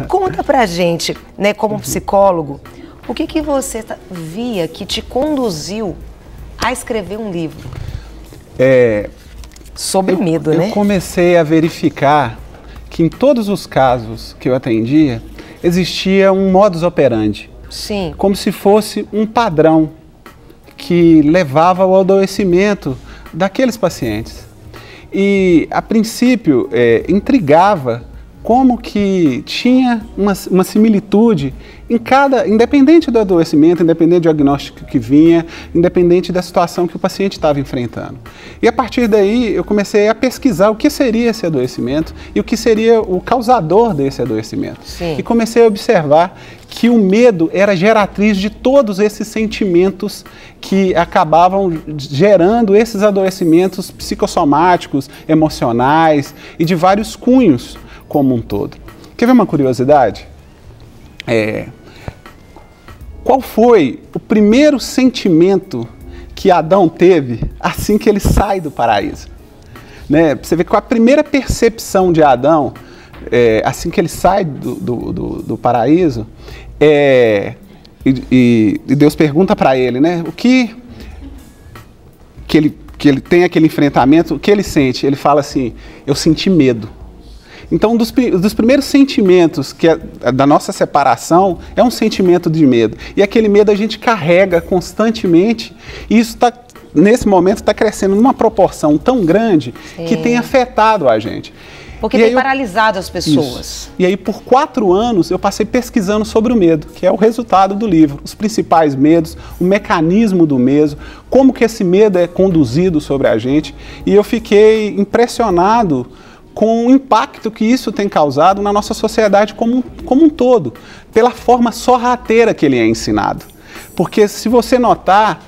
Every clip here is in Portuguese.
Conta pra gente, né, como psicólogo, o que você via que te conduziu a escrever um livro? Sobre medo, né? Eu comecei a verificar que em todos os casos que eu atendia, existia um modus operandi. Sim. Como se fosse um padrão que levava ao adoecimento daqueles pacientes. E, a princípio, intrigava como que tinha uma similitude em independente do adoecimento, independente do diagnóstico que vinha, independente da situação que o paciente estava enfrentando. E a partir daí eu comecei a pesquisar o que seria esse adoecimento e o que seria o causador desse adoecimento. Sim. E comecei a observar que o medo era geratriz de todos esses sentimentos que acabavam gerando esses adoecimentos psicossomáticos, emocionais e de vários cunhos como um todo. Quer ver uma curiosidade? Qual foi o primeiro sentimento que Adão teve assim que ele sai do paraíso? Né? Você vê que a primeira percepção de Adão, assim que ele sai do paraíso, e Deus pergunta para ele, né, o que ele tem aquele enfrentamento, o que ele sente? Ele fala assim, eu senti medo. Então, um dos primeiros sentimentos da nossa separação é um sentimento de medo. E aquele medo a gente carrega constantemente e isso nesse momento está crescendo numa proporção tão grande que tem afetado a gente. Porque tem paralisado as pessoas. Isso. E aí, por 4 anos, eu passei pesquisando sobre o medo, que é o resultado do livro. Os principais medos, o mecanismo do medo, como que esse medo é conduzido sobre a gente. E eu fiquei impressionado com o impacto que isso tem causado na nossa sociedade como um todo, pela forma sorrateira que ele é ensinado. Porque, se você notar,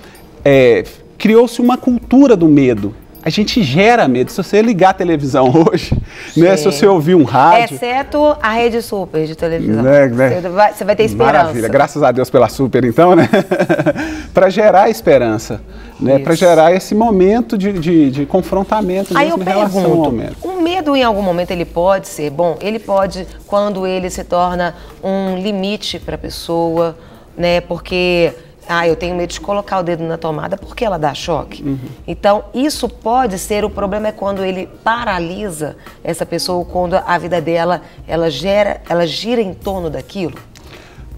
criou-se uma cultura do medo. A gente gera medo. Se você ligar a televisão hoje, né, se você ouvir um rádio... Exceto a Rede Super de televisão. Você vai ter esperança. Maravilha. Graças a Deus pela Super, então, né? Para gerar esperança, né? Para gerar esse momento de confrontamento. Aí eu pergunto, o medo em algum momento ele pode ser bom? Ele pode, quando ele se torna um limite para a pessoa, né? Porque... eu tenho medo de colocar o dedo na tomada porque ela dá choque. Uhum. Então, isso pode ser, o problema é quando ele paralisa essa pessoa, quando a vida dela, ela gira em torno daquilo.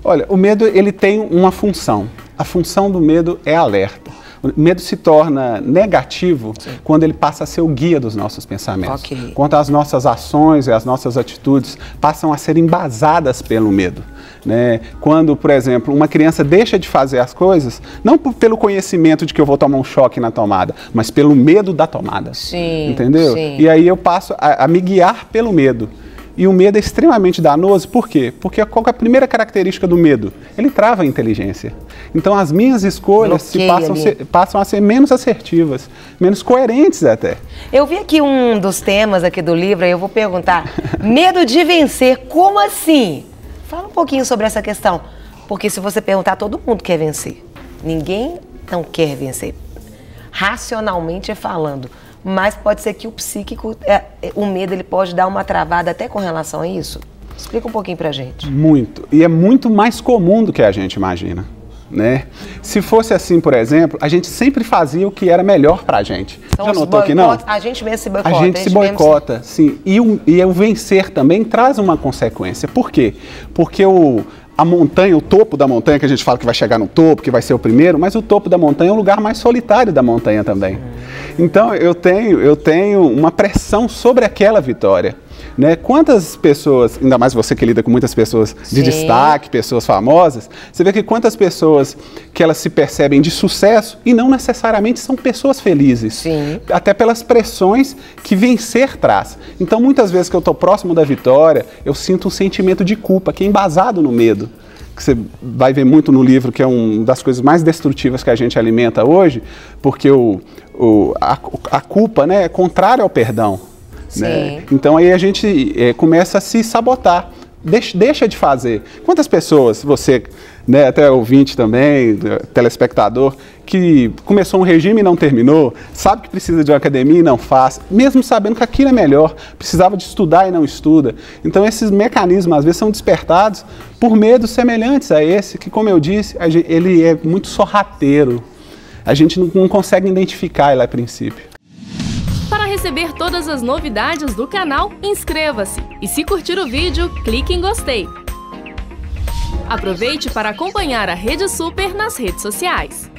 Olha, o medo, ele tem uma função. A função do medo é alerta. O medo se torna negativo quando ele passa a ser o guia dos nossos pensamentos. Okay. Quando as nossas ações e as nossas atitudes passam a ser embasadas pelo medo. Né? Quando, por exemplo, uma criança deixa de fazer as coisas, não pelo conhecimento de que eu vou tomar um choque na tomada, mas pelo medo da tomada. Sim, entendeu? Sim. E aí eu passo a me guiar pelo medo. E o medo é extremamente danoso, por quê? Porque qual é a primeira característica do medo? Ele trava a inteligência. Então as minhas escolhas passam a ser menos assertivas, menos coerentes até. Eu vi aqui um dos temas aqui do livro, aí eu vou perguntar, medo de vencer, como assim? Fala um pouquinho sobre essa questão, porque se você perguntar, todo mundo quer vencer. Ninguém não quer vencer, racionalmente falando. Mas pode ser que o psíquico, o medo, ele pode dar uma travada até com relação a isso? Explica um pouquinho pra gente. Muito. E é muito mais comum do que a gente imagina, né? Se fosse assim, por exemplo, a gente sempre fazia o que era melhor pra gente. São já notou que não? A gente mesmo se boicota. A gente se boicota, sim. E o vencer também traz uma consequência. Por quê? Porque a montanha, o topo da montanha, que a gente fala que vai chegar no topo, que vai ser o primeiro, mas o topo da montanha é o lugar mais solitário da montanha também. Então, eu tenho uma pressão sobre aquela vitória. Né? Quantas pessoas, ainda mais você que lida com muitas pessoas de destaque, pessoas famosas, você vê que quantas pessoas que elas se percebem de sucesso e não necessariamente são pessoas felizes. Sim. Até pelas pressões que vencer traz. Então, muitas vezes que eu estou próximo da vitória, eu sinto um sentimento de culpa, que é embasado no medo. Que você vai ver muito no livro, que é uma das coisas mais destrutivas que a gente alimenta hoje, porque a culpa, né, é contrária ao perdão. Né? Então aí a gente começa a se sabotar, deixa de fazer. Quantas pessoas, você, né, até ouvinte também, telespectador, que começou um regime e não terminou, sabe que precisa de uma academia e não faz, mesmo sabendo que aquilo é melhor, precisava de estudar e não estuda. Então esses mecanismos às vezes são despertados por medos semelhantes a esse, que, como eu disse, ele é muito sorrateiro. A gente não consegue identificar ele a princípio. Para receber todas as novidades do canal, inscreva-se e, se curtir o vídeo, clique em gostei. Aproveite para acompanhar a Rede Super nas redes sociais.